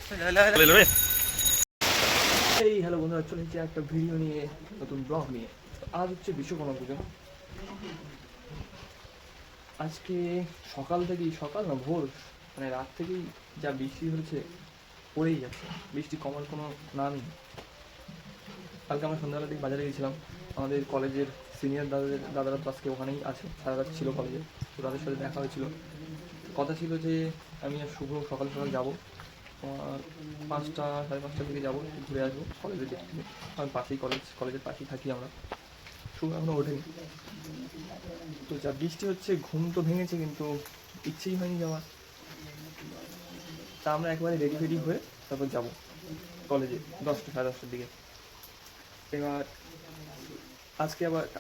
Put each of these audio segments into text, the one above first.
এই হ্যালো বন্ধুরা, চলে এসেছি একটা ভিডিও নিয়ে, নতুন ব্লগ নিয়ে। আজ হচ্ছে বিশ্বকর্মা পুজো। আজকে সকাল থেকেই, সকাল না ভোর, মানে রাত থেকেই যা বৃষ্টি হয়েছে, পড়েই যাচ্ছে। বৃষ্টি কমার কোনো নামই নেই। কালকে আমরা সন্ধ্যাবেলা থেকে বাজারে গেছিলাম। আমাদের কলেজের সিনিয়র দাদারা তো আজকে ওখানেই আছে, সারা রাত ছিল কলেজে। তো তাদের সাথে দেখা হয়েছিল। কথা ছিল যে আমি আর শুভ সকাল সকাল যাবো, তোমার 5টা সাড়ে 5টার দিকে যাবো, ঘুরে আসবো কলেজের দিক থেকে। আমি পাশেই কলেজের পাশেই থাকি আমরা। শুভ এখনও ওঠেনি। তো যা বৃষ্টি হচ্ছে, ঘুম তো ভেঙেছে কিন্তু ইচ্ছেই হয়নি যাওয়ার। তা আমরা একেবারে রেডি ফেডি হয়ে তারপর যাবো কলেজে 10টা সাড়ে 10টার দিকে। এবার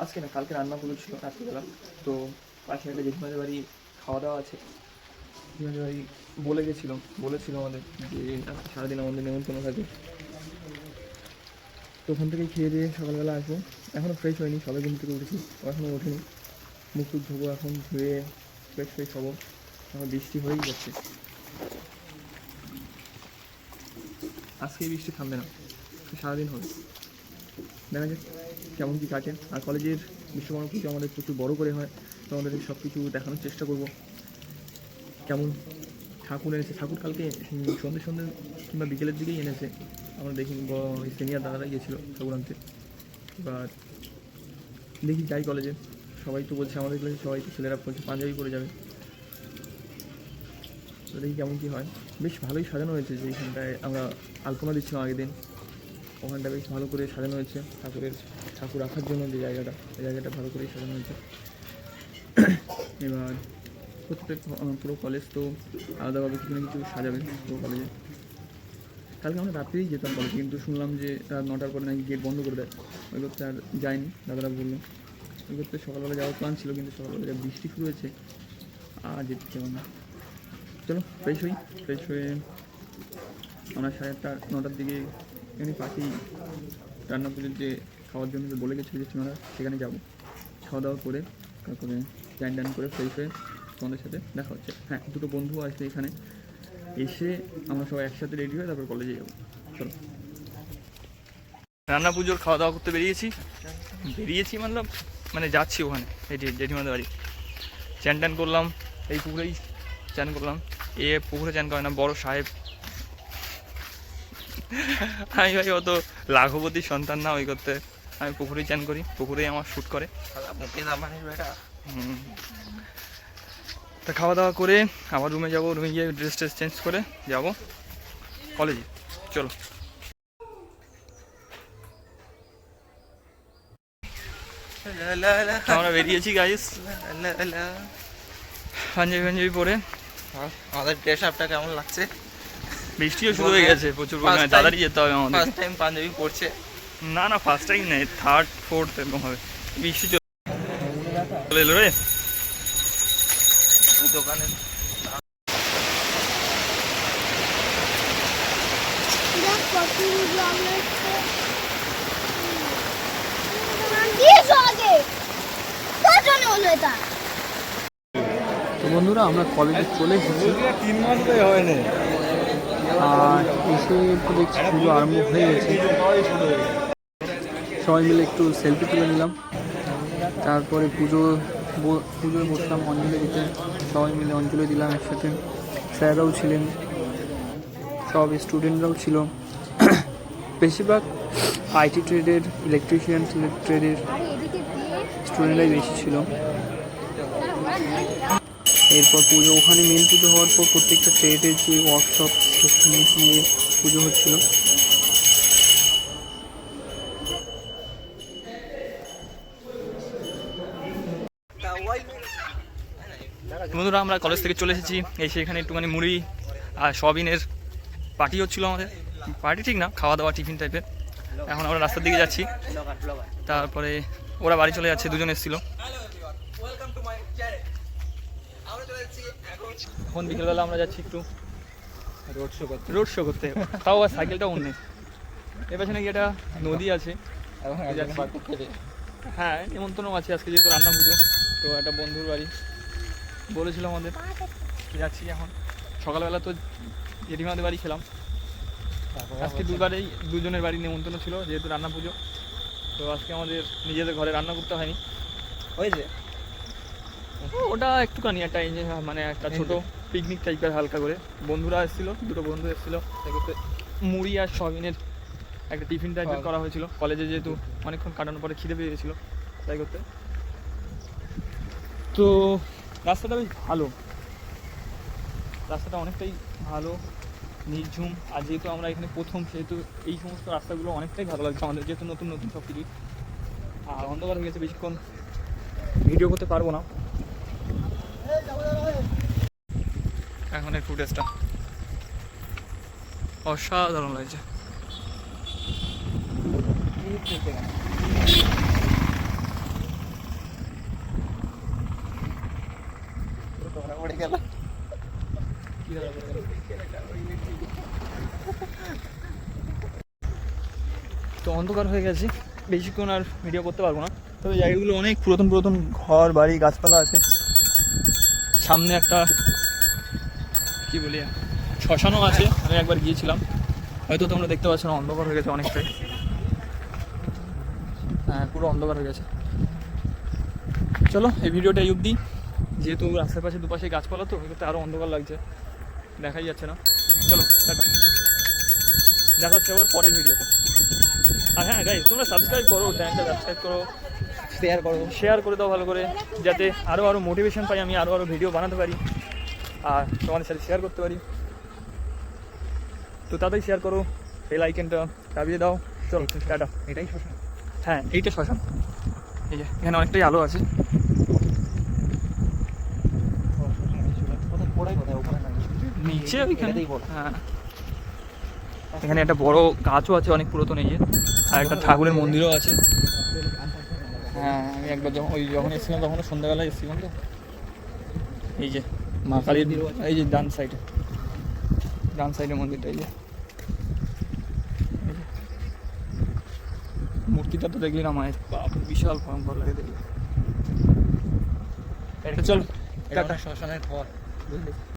আজকে না, কালকে রান্না পুজো ছিল রাত্রিবেলা। তো পাশে একটা জেঠিমাদের বাড়ি খাওয়া দাওয়া আছে। জেঠিমাদের বাড়ি বলেছিল আমাদের যে সারাদিন আমাদের নেমন্তন্ন থাকে। তো ওখান থেকেই খেয়ে দিয়ে সকালবেলা আসবো। এখনও ফ্রেশ হয়নি, সবাই ঘুম থেকে উঠেছি, এখনও ওঠেনি। মুখ টুক ধোবো, এখন ধুয়ে ফ্রেশ হবো। এখন বৃষ্টি হয়েই যাচ্ছে। আজকে এই বৃষ্টি থামবে না, সারাদিন হবে। দেখা যাক কেমন কী কাটে। আর কলেজের বিশ্বকর্মা পুজো আমাদের প্রচুর বড় করে হয়, তো আমাদের সব কিছু দেখানোর চেষ্টা করব। কেমন ঠাকুর এনেছে, ঠাকুর কালকে সন্ধ্যে কিংবা বিকেলের দিকেই এনেছে। আমরা দেখি সিনিয়র দাদারা গিয়েছিলো ঠাকুর আনতে। এবার দেখি যাই কলেজে। সবাই তো বলছে, আমাদের কলেজে সবাই তো ছেলেরা বলছে পাঞ্জাবি পরে যাবে। তো দেখি কেমন কী হয়। বেশ ভালোই সাজানো হয়েছে, যে এইখানটায় আমরা আলপনা দিচ্ছিলাম আগের দিন, ওখানটা বেশ ভালো করে সাজানো হয়েছে। ঠাকুর রাখার জন্য যে জায়গাটা ভালো করেই সাজানো হয়েছে। এবার পুরো কলেজ তো আলাদাভাবে কিছু না কিছু সাজাবে পুরো কলেজে। কালকে আমরা রাত্রেই যেতাম কলেজে, কিন্তু শুনলাম যে রাত 9টার পরে নাকি গেট বন্ধ করে দেয়। ওই করতে আর যায়নি, দাদারা বললো। ওই করতে সকালবেলা যাওয়ার প্ল্যান ছিল, কিন্তু সকালবেলা যা বৃষ্টি শুরু হয়েছে আর যেতে চাও না। চলো ফ্রেশ হয়ে আমরা 8:30-9টার দিকে এখানে পাশেই রান্না পুজোর যে খাওয়ার জন্য বলে গেছিলো যে তোমরা সেখানে যাবো। খাওয়া দাওয়া করে তারপরে স্নান করে ফ্রেশ হয়ে তোমাদের সাথে দেখা হচ্ছে। হ্যাঁ, দুটো বন্ধু আসবে এখানে, এসে আমরা সবাই একসাথে রেডি হয়ে তারপর কলেজে যাবো। চলো, রান্না পুজোর খাওয়া দাওয়া করতে বেরিয়েছি মানে যাচ্ছি ওখানে। এই যে জেঠিমাদের বাড়ি চান করলাম, এই পুকুরেই চান করলাম। পুকুরে চান করে না, বড় সাহেব। আমি ভাই অত লাঘবতী সন্তান না, ওই করতে আমি পুকুরেই চান করি, পুকুরেই আমার শ্যুট করে। তা খাওয়া দাওয়া করে আবার রুমে যাবো, রুমে গিয়ে ড্রেস চেঞ্জ করে যাব কলেজে। চলো, আমরা বেরিয়েছি গাইস পাঞ্জাবি পরে। আমাদের ড্রেস আপটা কেমন লাগছে? বৃষ্টিও শুরু হয়ে গেছে প্রচুর পরিমাণে, তাড়াতাড়ি যেতে হবে আমাদের। ফার্স্ট টাইম পাঞ্জাবি পরছে? না ফার্স্ট টাইম নেই, 3rd 4th এরকম হবে। বৃষ্টি চলে এলো রে দোকানে। তো বন্ধুরা, আমরা কলেজে চলে এসেছি। 3 মাস হয়নি, আর এসে তো দেখছি পুজো আরম্ভ হয়ে গেছে। সবাই মিলে একটু সেলফি তুলে নিলাম, তারপরে পুজোয় বসলাম অঞ্জলি দিতে। সবাই মিলে অঞ্জলি দিলাম একসাথে। স্যাররাও ছিলেন, সব স্টুডেন্টরাও ছিল। বেশিরভাগ আইটি ট্রেডের, ইলেকট্রিশিয়ান ট্রেডের স্টুডেন্টরাই বেশি ছিল। এরপর পুজো, ওখানে মেন পুজো হওয়ার পর প্রত্যেকটা ট্রেডের যে ওয়ার্কশপ, সেখানে নিয়ে পুজো হচ্ছিল। বন্ধুরা, আমরা কলেজ থেকে চলে এসেছি। এখানে একটুখানি মুড়ি আর সয়াবিনের পার্টি হচ্ছিলো আমাদের। পার্টি ঠিক না, খাওয়া দাওয়া টিফিন টাইপের। এখন আমরা রাস্তার দিকে যাচ্ছি, তারপরে ওরা বাড়ি চলে যাচ্ছে, দুজন এসেছিল। এখন বিকেলবেলা আমরা যাচ্ছি একটু রোড শো করতে, তাও আর সাইকেলটা অন্য। এর পেছনে কি একটা নদী আছে, হ্যাঁ নিমন্ত্রণ আছে আজকে, যেহেতু রান্না পুজো। তো একটা বন্ধুর বাড়ি বলেছিল আমাদের, যাচ্ছি এখন। সকালবেলা তো জেঠিমাদের বাড়ি খেলাম, আজকে দুবারেই দুজনের বাড়ি নেমন্তন্ন ছিল, যেহেতু রান্না পুজো, তো আজকে আমাদের নিজেদের ঘরে রান্না করতে হয়নি। হয়েছে ওটা একটুখানি একটা মানে একটা ছোট পিকনিক টাইপের হালকা করে, বন্ধুরা এসেছিলো, দুটো বন্ধু এসেছিলো, তাই করতে মুড়ি আর সয়াবিনের একটা টিফিন টাইপের করা হয়েছিল। কলেজে যেহেতু অনেকক্ষণ কাটানোর পরে খিদে পেয়ে গেছিলো, তাই করতে। তো রাস্তাটা বেশ ভালো, রাস্তাটা অনেকটাই ভালো, নির্ঝুম। আর যেহেতু আমরা এখানে প্রথম, সেহেতু এই সমস্ত রাস্তাগুলো অনেকটাই ভালো লাগছে আমাদের, যেহেতু নতুন নতুন সব কিছুই। আর অন্ধকার হয়ে গেছে, বেশিক্ষণ ভিডিও করতে পারবো না। এখন এই ফুটেজটা অসাধারণ লাগছে। পড়ে গেল। তো অন্ধকার হয়ে গেছে, বেশিক্ষণ আর ভিডিও করতে পারবো না। তবে জায়গাগুলো অনেক পুরাতন পুরাতন ঘর বাড়ি গাছপালা আছে। সামনে একটা কি বলি শ্মশানও আছে, আমি একবার গিয়েছিলাম, হয়তো তোমরা দেখতে পাচ্ছ না, অন্ধকার হয়ে গেছে অনেকটাই। হ্যাঁ, পুরো অন্ধকার হয়ে গেছে। চলো এই ভিডিওটা এই অবধি, যেহেতু আশেপাশে দুপাশে গাছপালা, তো এটাতে আরও অন্ধকার লাগছে, দেখাই যাচ্ছে না। চলো টাটা, দেখা হচ্ছে আবার পরের ভিডিওতে। আর হ্যাঁ গাইস, তোমরা সাবস্ক্রাইব করো, চ্যানেলটা সাবস্ক্রাইব করো, শেয়ার করে দাও ভালো করে, যাতে আরও মোটিভেশন পাই, আমি আরও ভিডিও বানাতে পারি আর তোমাদের সাথে শেয়ার করতে পারি। তো তাড়াতাড়ি শেয়ার করো, বেল আইকনটা দাবিয়ে দাও। চলো টাটা। এটাই শ্মশান? হ্যাঁ, এইটা শ্মশান। এই যে এখানে অনেকটাই আলো আছে। নিচে ওইখানে, হ্যাঁ, এখানে একটা বড় গাছও আছে, অনেক পুরাতন, এই যে, আর একটা ঠাকুরের মন্দিরও আছে। হ্যাঁ, আমি একবার যখন এসেছিলাম তখন সন্ধ্যাবেলায় এসেছিলাম, তো এই যে মা কালীর, এই যে ডান সাইডে মন্দিরটা, এই যে মূর্তিটা তো দেখলি না মায়ের, বাপ বিশাল ভয়ঙ্কর লাগে দেখলে। চল এটা শ্মশানের ঘর, বুঝলি?